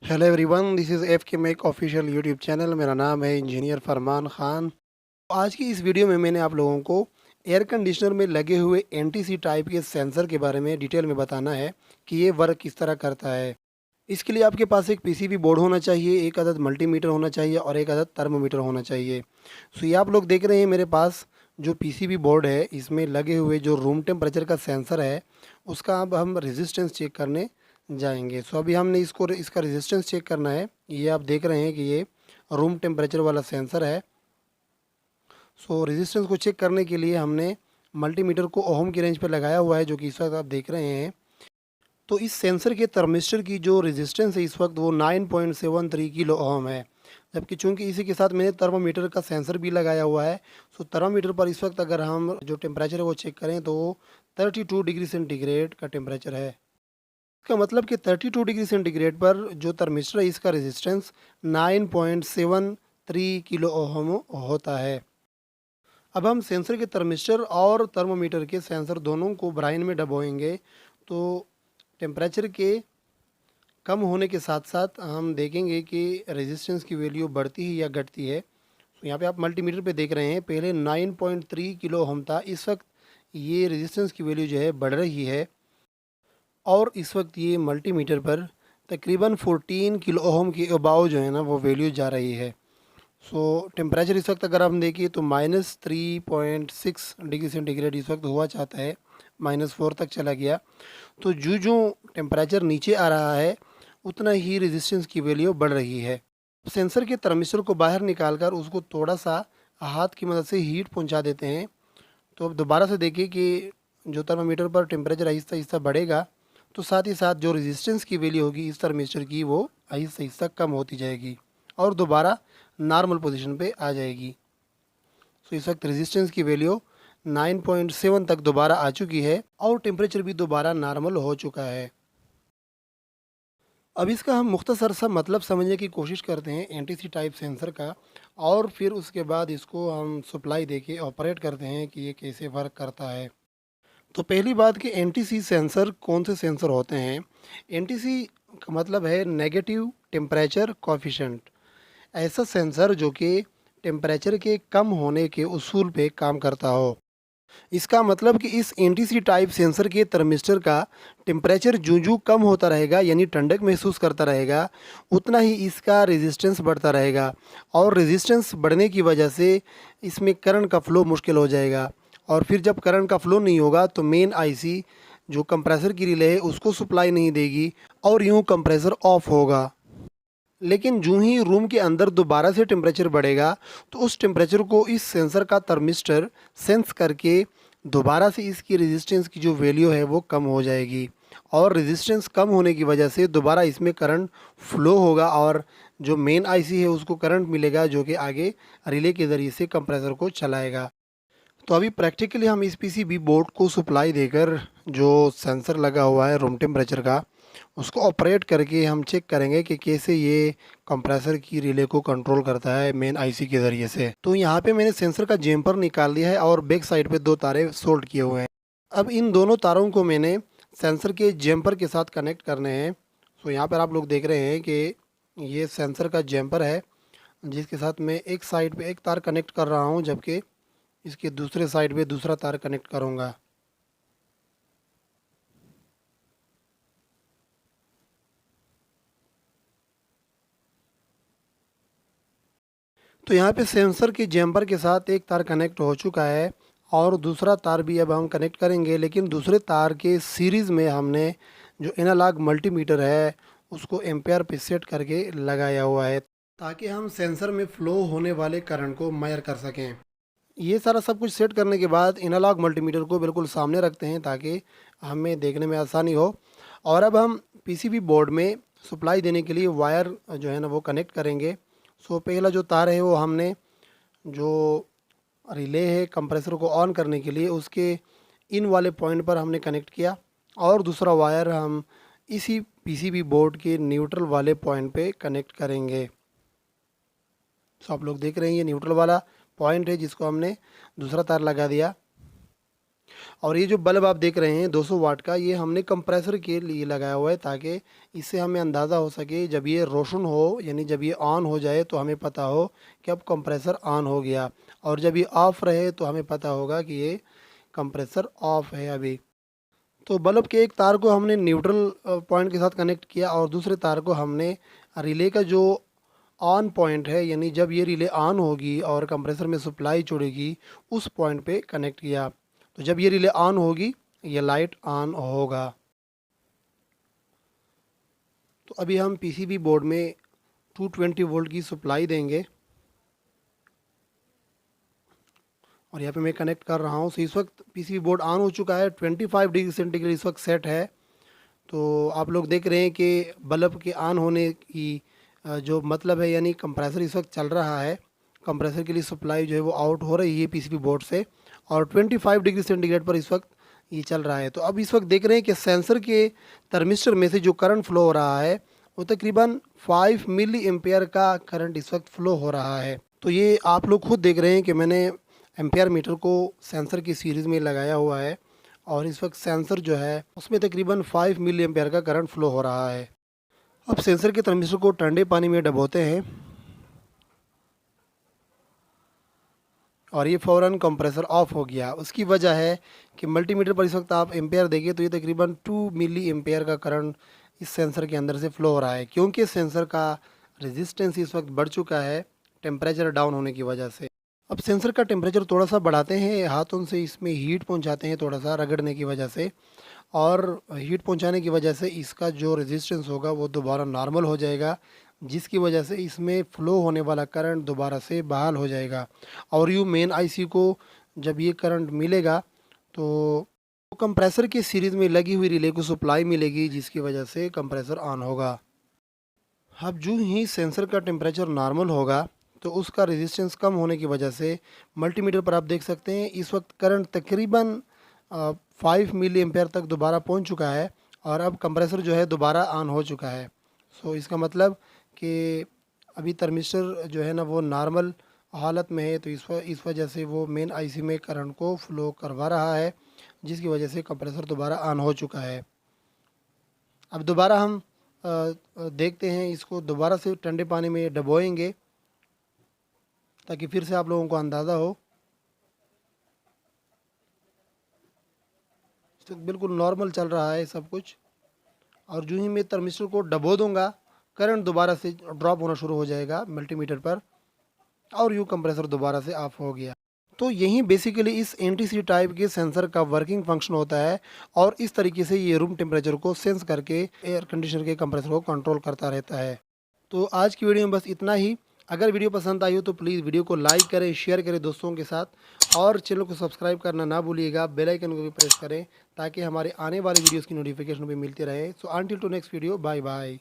Hello everyone, this is F के make official YouTube channel. मेरा नाम है इंजीनियर फरमान ख़ान। आज की इस वीडियो में मैंने आप लोगों को एयर कंडीशनर में लगे हुए एनटीसी टाइप के सेंसर के बारे में डिटेल में बताना है कि ये वर्क किस तरह करता है। इसके लिए आपके पास एक पीसीबी बोर्ड होना चाहिए, एक अदद मल्टीमीटर होना चाहिए और एक अदद थर्मोमीटर होना चाहिए। सो ये आप लोग देख रहे हैं मेरे पास जो पीसीबी बोर्ड है, इसमें लगे हुए जो रूम टेम्परेचर का सेंसर है उसका अब हम रेजिस्टेंस चेक करने जाएंगे। सो अभी हमने इसका रेजिस्टेंस चेक करना है। ये आप देख रहे हैं कि ये रूम टेम्परेचर वाला सेंसर है। सो रेजिस्टेंस को चेक करने के लिए हमने मल्टीमीटर को ओम की रेंज पर लगाया हुआ है, जो कि इस वक्त आप देख रहे हैं। तो इस सेंसर के थर्मिस्टर की जो रेजिस्टेंस है इस वक्त वो 9.73 किलो ओम है, जबकि चूंकि इसी के साथ मैंने थर्मामीटर का सेंसर भी लगाया हुआ है। सो थर्मामीटर पर इस वक्त अगर हम जो टेम्परेचर है वो चेक करें तो वो 32 डिग्री सेंटीग्रेड का टेम्परेचर है। इसका मतलब कि 32 डिग्री सेंटीग्रेड पर जो थर्मिस्टर है इसका रेजिस्टेंस 9.73 किलो ओम होता है। अब हम सेंसर के थर्मिस्टर और थर्मोमीटर के सेंसर दोनों को ब्राइन में डबोएंगे, तो टेम्परेचर के कम होने के साथ साथ हम देखेंगे कि रेजिस्टेंस की वैल्यू बढ़ती है या घटती है। तो यहाँ पे आप मल्टीमीटर पे देख रहे हैं, पहले 9.3 किलो ओम था, इस वक्त ये रेजिस्टेंस की वैल्यू जो है बढ़ रही है और इस वक्त ये मल्टीमीटर पर तकरीबन 14 किलो ओम के अबाव जो है ना वो वैल्यू जा रही है। सो टेम्परेचर इस वक्त अगर हम देखिए तो -3.6 डिग्री सेंटीग्रेड इस वक्त हुआ चाहता है, -4 तक चला गया। तो जो जो टेम्परेचर नीचे आ रहा है उतना ही रेजिस्टेंस की वैल्यू बढ़ रही है। सेंसर के थर्मिस्टर को बाहर निकाल कर उसको थोड़ा सा हाथ की मदद से हीट पहुंचा देते हैं। तो अब दोबारा से देखिए कि जो थर्मामीटर पर टेम्परेचर आहिस्ता आहिस्ता बढ़ेगा, तो साथ ही साथ जो रेजिस्टेंस की वैल्यू होगी इस थर्मिस्टर की वो आहिस्ता आहिस्ता कम होती जाएगी और दोबारा नॉर्मल पोजीशन पे आ जाएगी। सो इस वक्त रेजिस्टेंस की वैल्यू 9.7 तक दोबारा आ चुकी है और टेम्परेचर भी दोबारा नॉर्मल हो चुका है। अब इसका हम मुख्तसर सा मतलब समझने की कोशिश करते हैं एनटीसी टाइप सेंसर का, और फिर उसके बाद इसको हम सप्लाई देके ऑपरेट करते हैं कि ये कैसे वर्क करता है। तो पहली बात कि एनटीसी सेंसर कौन से सेंसर होते हैं। एनटीसी का मतलब है नेगेटिव टेम्परेचर कोफिशिएंट। ऐसा सेंसर जो कि टेम्परेचर के कम होने के उसूल पे काम करता हो। इसका मतलब कि इस एनटीसी टाइप सेंसर के थर्मिस्टर का टेम्परेचर जूं कम होता रहेगा, यानी ठंडक महसूस करता रहेगा, उतना ही इसका रेजिस्टेंस बढ़ता रहेगा और रेजिस्टेंस बढ़ने की वजह से इसमें करंट का फ़्लो मुश्किल हो जाएगा। और फिर जब करंट का फ़्लो नहीं होगा तो मेन आईसी जो कंप्रेसर की रिले है उसको सप्लाई नहीं देगी और यूँ कंप्रेसर ऑफ होगा। लेकिन जूं ही रूम के अंदर दोबारा से टेम्परेचर बढ़ेगा तो उस टेम्परेचर को इस सेंसर का थर्मिस्टर सेंस करके दोबारा से इसकी रेजिस्टेंस की जो वैल्यू है वो कम हो जाएगी और रेजिस्टेंस कम होने की वजह से दोबारा इसमें करंट फ्लो होगा और जो मेन आईसी है उसको करंट मिलेगा जो कि आगे रिले के ज़रिए से कंप्रेसर को चलाएगा। तो अभी प्रैक्टिकली हम इस पीसीबी बोर्ड को सप्लाई देकर जो सेंसर लगा हुआ है रूम टेम्परेचर का उसको ऑपरेट करके हम चेक करेंगे कि कैसे ये कंप्रेसर की रिले को कंट्रोल करता है मेन आईसी के ज़रिए से। तो यहाँ पे मैंने सेंसर का जैम्पर निकाल दिया है और बैक साइड पे दो तारे सोल्ड किए हुए हैं। अब इन दोनों तारों को मैंने सेंसर के जैम्पर के साथ कनेक्ट करने हैं। तो यहाँ पर आप लोग देख रहे हैं कि ये सेंसर का जैम्पर है जिसके साथ मैं एक साइड पे एक तार कनेक्ट कर रहा हूँ, जबकि इसके दूसरे साइड पे दूसरा तार कनेक्ट करूँगा। तो यहाँ पे सेंसर के जैम्पर के साथ एक तार कनेक्ट हो चुका है और दूसरा तार भी अब हम कनेक्ट करेंगे, लेकिन दूसरे तार के सीरीज़ में हमने जो एनालॉग मल्टीमीटर है उसको एम्पेयर पे सेट करके लगाया हुआ है ताकि हम सेंसर में फ़्लो होने वाले करंट को मेजर कर सकें। ये सारा सब कुछ सेट करने के बाद एनालॉग मल्टीमीटर को बिल्कुल सामने रखते हैं ताकि हमें देखने में आसानी हो। और अब हम पीसीबी बोर्ड में सप्लाई देने के लिए वायर जो है ना वो कनेक्ट करेंगे। सो पहला जो तार है वो हमने जो रिले है कंप्रेसर को ऑन करने के लिए उसके इन वाले पॉइंट पर हमने कनेक्ट किया और दूसरा वायर हम इसी पीसीबी बोर्ड के न्यूट्रल वाले पॉइंट पे कनेक्ट करेंगे। सो आप लोग देख रहे हैं ये न्यूट्रल वाला पॉइंट है जिसको हमने दूसरा तार लगा दिया। और ये जो बल्ब आप देख रहे हैं 200 वाट का, ये हमने कंप्रेसर के लिए लगाया हुआ है, ताकि इससे हमें अंदाज़ा हो सके जब ये रोशन हो, यानी जब ये ऑन हो जाए तो हमें पता हो कि अब कंप्रेसर ऑन हो गया, और जब ये ऑफ़ रहे तो हमें पता होगा कि ये कंप्रेसर ऑफ है अभी। तो बल्ब के एक तार को हमने न्यूट्रल पॉइंट के साथ कनेक्ट किया, और दूसरे तार को हमने रिले का जो ऑन पॉइंट है, यानी जब ये रिले ऑन होगी और कंप्रेसर में सप्लाई जुड़ेगी, उस पॉइंट पे कनेक्ट किया। तो जब ये रिले ऑन होगी, ये लाइट ऑन होगा। तो अभी हम पीसीबी बोर्ड में 220 वोल्ट की सप्लाई देंगे, और यहाँ पे मैं कनेक्ट कर रहा हूँ। तो इस वक्त पीसीबी बोर्ड ऑन हो चुका है, 25 डिग्री सेंटीग्रेड इस वक्त सेट है। तो आप लोग देख रहे हैं कि बल्ब के ऑन होने की जो मतलब है, यानी कंप्रेसर इस वक्त चल रहा है, कंप्रेसर के लिए सप्लाई जो है वो आउट हो रही है पीसीबी बोर्ड से, और 25 डिग्री सेंटीग्रेड पर इस वक्त ये चल रहा है। तो अब इस वक्त देख रहे हैं कि सेंसर के थर्मिस्टर में से जो करंट फ्लो हो रहा है वो तकरीबन 5 मिली एम्पेयर का करंट इस वक्त फ्लो हो रहा है। तो ये आप लोग खुद देख रहे हैं कि मैंने एम्पेयर मीटर को सेंसर की सीरीज़ में लगाया हुआ है, और इस वक्त सेंसर जो है उसमें तकरीबन 5 मिली एम्पेयर का करंट फ्लो हो रहा है। अब सेंसर के थर्मिस्टर को ठंडे पानी में डुबोते हैं, और ये फ़ौरन कंप्रेसर ऑफ हो गया। उसकी वजह है कि मल्टीमीटर पर इस वक्त आप एम्पेयर देंगे तो ये तकरीबन 2 मिली एम्पेयर का करंट इस सेंसर के अंदर से फ़्लो हो रहा है, क्योंकि सेंसर का रेजिस्टेंस इस वक्त बढ़ चुका है टेम्परेचर डाउन होने की वजह से। अब सेंसर का टेम्परेचर थोड़ा सा बढ़ाते हैं, हाथों से इसमें हीट पहुंचाते हैं थोड़ा सा रगड़ने की वजह से, और हीट पहुंचाने की वजह से इसका जो रेजिस्टेंस होगा वो दोबारा नॉर्मल हो जाएगा, जिसकी वजह से इसमें फ़्लो होने वाला करंट दोबारा से बहाल हो जाएगा। और यूँ मेन आईसी को जब ये करंट मिलेगा तो कंप्रेसर की सीरीज़ में लगी हुई रिले को सप्लाई मिलेगी, जिसकी वजह से कंप्रेसर ऑन होगा। अब जो ही सेंसर का टेम्परेचर नॉर्मल होगा तो उसका रेजिस्टेंस कम होने की वजह से मल्टीमीटर पर आप देख सकते हैं इस वक्त करंट तकरीबन 5 मिली एम्पेयर तक दोबारा पहुंच चुका है, और अब कंप्रेसर जो है दोबारा ऑन हो चुका है। सो इसका मतलब कि अभी थर्मिस्टर जो है ना वो नॉर्मल हालत में है, तो इस वजह से वो मेन आईसी में करंट को फ्लो करवा रहा है, जिसकी वजह से कंप्रेसर दोबारा ऑन हो चुका है। अब दोबारा हम देखते हैं, इसको दोबारा से ठंडे पानी में डुबोएंगे ताकि फिर से आप लोगों को अंदाज़ा हो। तो बिल्कुल नॉर्मल चल रहा है सब कुछ, और जो ही मैं थर्मिस्टर को डुबो दूंगा करंट दोबारा से ड्रॉप होना शुरू हो जाएगा मल्टीमीटर पर, और यूँ कंप्रेसर दोबारा से ऑफ हो गया। तो यही बेसिकली इस एनटीसी टाइप के सेंसर का वर्किंग फंक्शन होता है, और इस तरीके से ये रूम टेम्परेचर को सेंस करके एयर कंडीशनर के कंप्रेसर को कंट्रोल करता रहता है। तो आज की वीडियो में बस इतना ही। अगर वीडियो पसंद आई हो तो प्लीज़ वीडियो को लाइक करें, शेयर करें दोस्तों के साथ, और चैनल को सब्सक्राइब करना ना भूलिएगा। बेल आइकन को भी प्रेस करें ताकि हमारे आने वाली वीडियोज़ की नोटिफिकेशन भी मिलती रहे। So until to next video, bye bye.